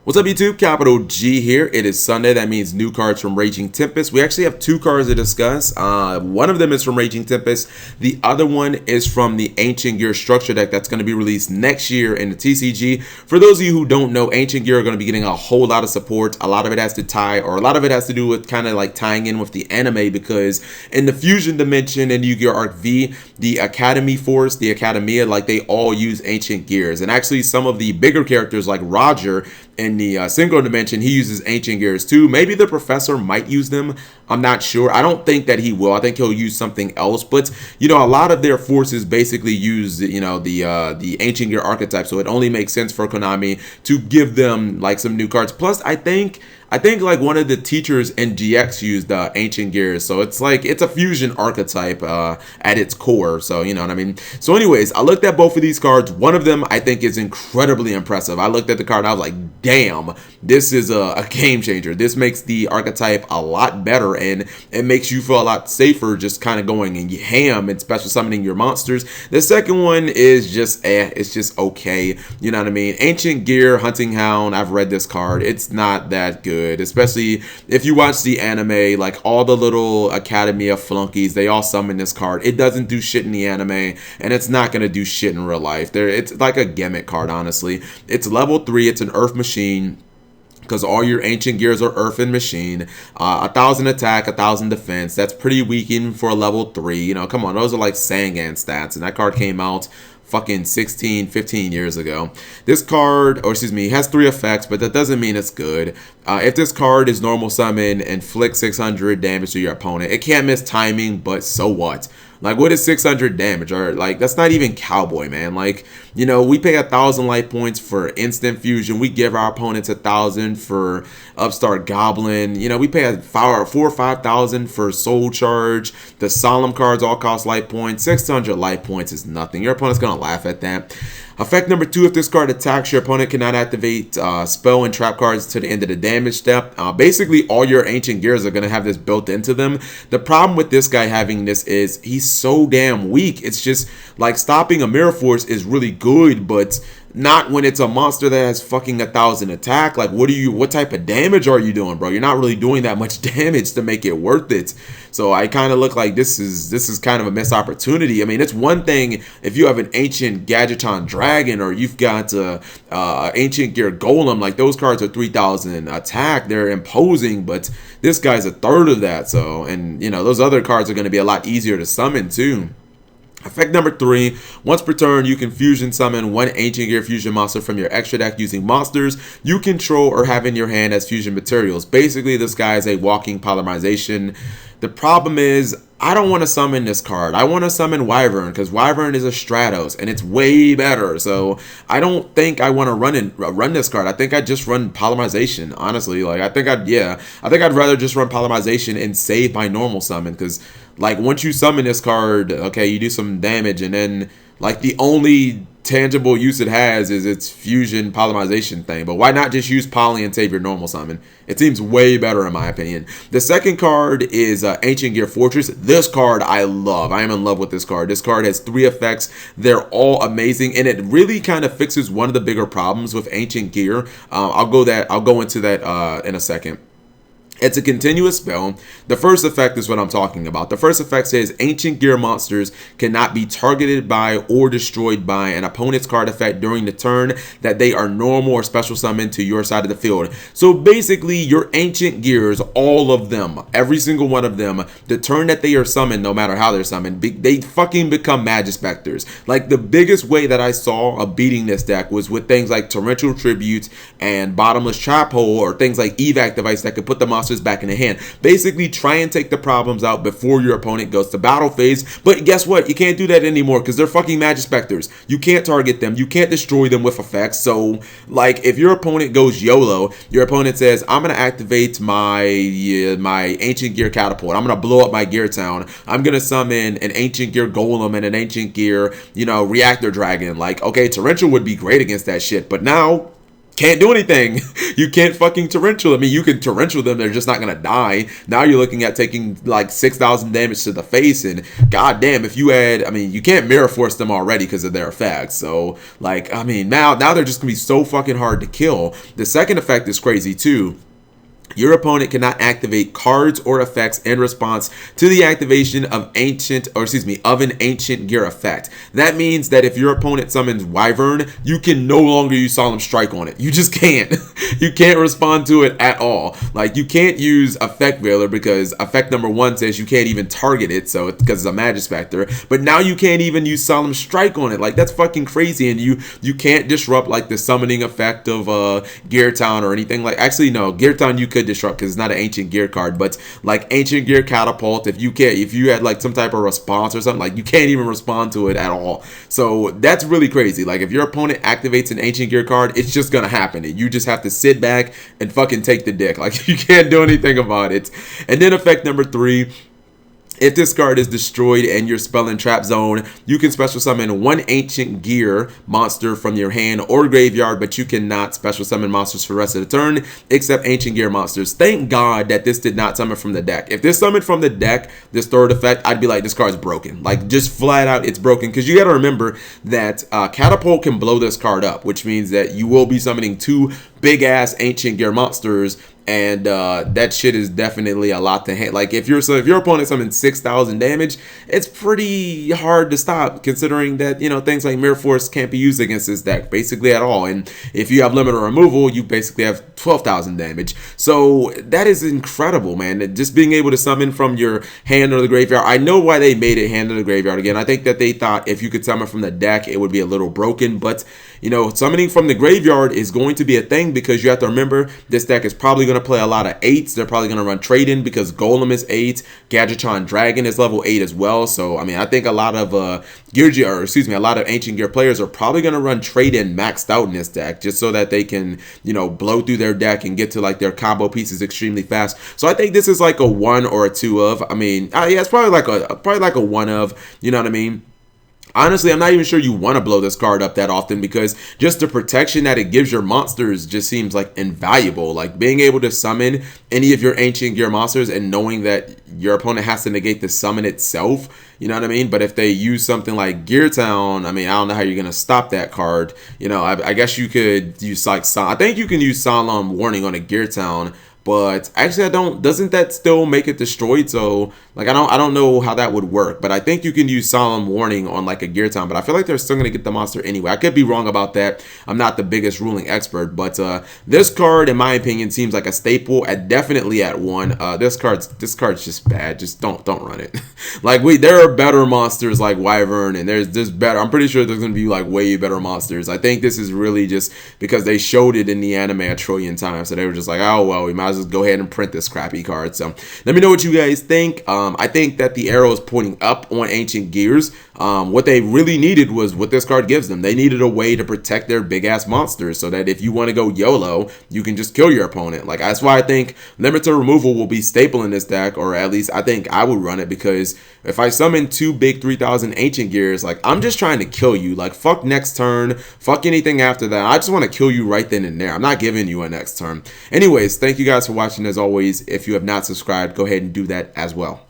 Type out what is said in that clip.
What's up YouTube? Capital G here. It is Sunday. That means new cards from Raging Tempest. We actually have two cards to discuss. One of them is from Raging Tempest. The other one is from the Ancient Gear structure deck that's going to be released next year in the TCG. For those of you who don't know, Ancient Gear are going to be getting a whole lot of support. A lot of it has to do with kind of like tying in with the anime, because in the Fusion Dimension and Yu-Gi-Oh! Arc V, the Academy Force, the Academia, like they all use Ancient Gears. And actually some of the bigger characters like Roger in the Synchro Dimension, he uses Ancient Gears too. Maybe the Professor might use them. I'm not sure. I don't think that he will. I think he'll use something else. But, you know, a lot of their forces basically use, you know, the Ancient Gear archetype. So it only makes sense for Konami to give them like some new cards. Plus, I think like one of the teachers in GX used Ancient Gears, so it's like it's a fusion archetype at its core. So you know what I mean. So anyways, I looked at both of these cards. One of them I think is incredibly impressive. I looked at the card, I was like, damn, this is a game changer. This makes the archetype a lot better, and it makes you feel a lot safer just kind of going and ham and special summoning your monsters. The second one is just it's just okay. You know what I mean. Ancient Gear Hunting Hound. I've read this card. It's not that good. Especially if you watch the anime, like all the little Academia flunkies, they all summon this card. It doesn't do shit in the anime, and it's not going to do shit in real life. It's like a gimmick card, honestly. It's level 3, it's an Earth machine, because all your Ancient Gears are Earth and Machine. 1,000 attack, 1,000 defense. That's pretty weakened for a level 3. You know, come on, those are like Sangan stats, and that card came out fucking 15 years ago. This card, or excuse me, has 3 effects, but that doesn't mean it's good. If this card is normal summon, inflict 600 damage to your opponent. It can't miss timing, but so what? Like, what is 600 damage? Or like, that's not even Cowboy, man. Like, you know, we pay 1,000 life points for instant fusion. We give our opponents 1,000 for Upstart Goblin. You know, we pay 4 or 5,000 for Soul Charge. The Solemn cards all cost life points. 600 life points is nothing. Your opponent's gonna laugh at that. Effect number 2, if this card attacks, your opponent cannot activate spell and trap cards to the end of the damage step. Basically, all your Ancient Gears are going to have this built into them. The problem with this guy having this is he's so damn weak. It's just like stopping a Mirror Force is really good, but not when it's a monster that has fucking 1,000 attack. Like, what type of damage are you doing, bro? You're not really doing that much damage to make it worth it. So I kind of look like this is kind of a missed opportunity. I mean, it's one thing if you have an Ancient Gadgeton Dragon, or you've got Ancient Gear Golem. Like, those cards are 3,000 attack. They're imposing, but this guy's a third of that. So, and you know, those other cards are going to be a lot easier to summon too. Effect number 3, once per turn, you can fusion summon one Ancient Gear fusion monster from your extra deck using monsters you control or have in your hand as fusion materials. Basically, this guy is a walking polymerization. The problem is, I don't want to summon this card. I want to summon Wyvern, because Wyvern is a Stratos, and it's way better. So I don't think I want to run this card. I think I'd just run Polymerization, honestly. Like, I think I'd rather just run Polymerization and save my normal summon, because like once you summon this card, okay, you do some damage, and then like the only tangible use it has is its fusion polymerization thing. But why not just use poly and save your normal summon? It seems way better in my opinion. The second card is Ancient Gear Fortress. This card I love. I am in love with this card. This card has 3 effects. They're all amazing, and it really kind of fixes one of the bigger problems with Ancient Gear. I'll go into that in a second. It's a continuous spell. The first effect is what I'm talking about. The first effect says Ancient Gear monsters cannot be targeted by or destroyed by an opponent's card effect during the turn that they are normal or special summoned to your side of the field. So basically, your Ancient Gears, all of them, every single one of them, the turn that they are summoned, no matter how they're summoned, they fucking become Majespecters. Like, the biggest way that I saw of beating this deck was with things like Torrential Tribute and Bottomless Trap Hole, or things like Evac Device that could put the monster back in the hand. Basically, try and take the problems out before your opponent goes to battle phase. But guess what? You can't do that anymore, because they're fucking Majespecters. You can't target them. You can't destroy them with effects. So, like, if your opponent goes YOLO, your opponent says, I'm going to activate my Ancient Gear Catapult. I'm going to blow up my Gear Town. I'm going to summon an Ancient Gear Golem and an Ancient Gear, you know, Reactor Dragon. Like, okay, Torrential would be great against that shit, but now can't do anything. You can't fucking torrential. I mean, you can torrential them, they're just not gonna die. Now you're looking at taking like 6,000 damage to the face, and goddamn, if you had, I mean, you can't mirror force them already because of their effects. So like, I mean, now they're just gonna be so fucking hard to kill. The second effect is crazy too. Your opponent cannot activate cards or effects in response to the activation of an ancient gear effect. That means that if your opponent summons Wyvern, you can no longer use Solemn Strike on it. You just can't. You can't respond to it at all. Like, you can't use Effect Veiler because effect number 1 says you can't even target it, so it's because it's a Majespecter. But now you can't even use Solemn Strike on it. Like, that's fucking crazy, and you can't disrupt like the summoning effect of Gear Town or anything. Like, actually no, Gear Town you could disrupt because it's not an ancient gear card, but like ancient gear catapult, if you had like some type of response or something, like you can't even respond to it at all. So that's really crazy. Like, if your opponent activates an ancient gear card, it's just gonna happen. You just have to sit back and fucking take the dick. Like, you can't do anything about it. And then effect number 3, if this card is destroyed in your spell and trap zone, you can special summon 1 ancient gear monster from your hand or graveyard, but you cannot special summon monsters for the rest of the turn except ancient gear monsters. Thank God that this did not summon from the deck. If this summoned from the deck, this third effect, I'd be like, this card's broken. Like, just flat out, it's broken. Because you got to remember that Catapult can blow this card up, which means that you will be summoning 2 big ass ancient gear monsters, and that shit is definitely a lot to hit. Like, if your opponent summons 6,000 damage, it's pretty hard to stop, considering that, you know, things like Mirror Force can't be used against this deck basically at all. And if you have limited removal, you basically have 12,000 damage. So that is incredible, man. Just being able to summon from your hand or the graveyard. I know why they made it hand or the graveyard again. I think that they thought if you could summon from the deck, it would be a little broken, but you know, summoning from the graveyard is going to be a thing because you have to remember this deck is probably going to play a lot of 8s. They're probably going to run trade-in because Golem is 8. Gadgetron Dragon is level 8 as well. So, I mean, I think a lot of a lot of Ancient Gear players are probably going to run trade-in maxed out in this deck just so that they can, you know, blow through their deck and get to like their combo pieces extremely fast. So I think this is like a 1 or a 2 of. I mean, yeah, it's probably like a 1 of, you know what I mean? Honestly, I'm not even sure you want to blow this card up that often because just the protection that it gives your monsters just seems like invaluable. Like, being able to summon any of your Ancient Gear monsters and knowing that your opponent has to negate the summon itself, you know what I mean? But if they use something like Gear Town, I mean, I don't know how you're going to stop that card. You know, I guess you could use like, I think you can use Solemn Warning on a Gear Town. But actually, doesn't that still make it destroyed? So like, I don't know how that would work, but I think you can use Solemn Warning on like a Gear Town, but I feel like they're still going to get the monster anyway. I could be wrong about that. I'm not the biggest ruling expert, but this card, in my opinion, seems like a staple definitely at 1. This card's just bad. Just don't run it. Like, there are better monsters like Wyvern, and there's better. I'm pretty sure there's going to be like way better monsters. I think this is really just because they showed it in the anime a trillion times, so they were just like, oh well, we might as well go ahead and print this crappy card. So let me know what you guys think. I think that the arrow is pointing up on Ancient Gears. What they really needed was what this card gives them. They needed a way to protect their big ass monsters so that if you want to go YOLO, you can just kill your opponent. Like, that's why I think limited removal will be staple in this deck, or at least I think I would run it, because if I summon 2 big 3,000 Ancient Gears, like, I'm just trying to kill you. Like, fuck next turn, fuck anything after that. I just want to kill you right then and there. I'm not giving you a next turn. Anyways, thank you guys for watching. As always, if you have not subscribed, go ahead and do that as well.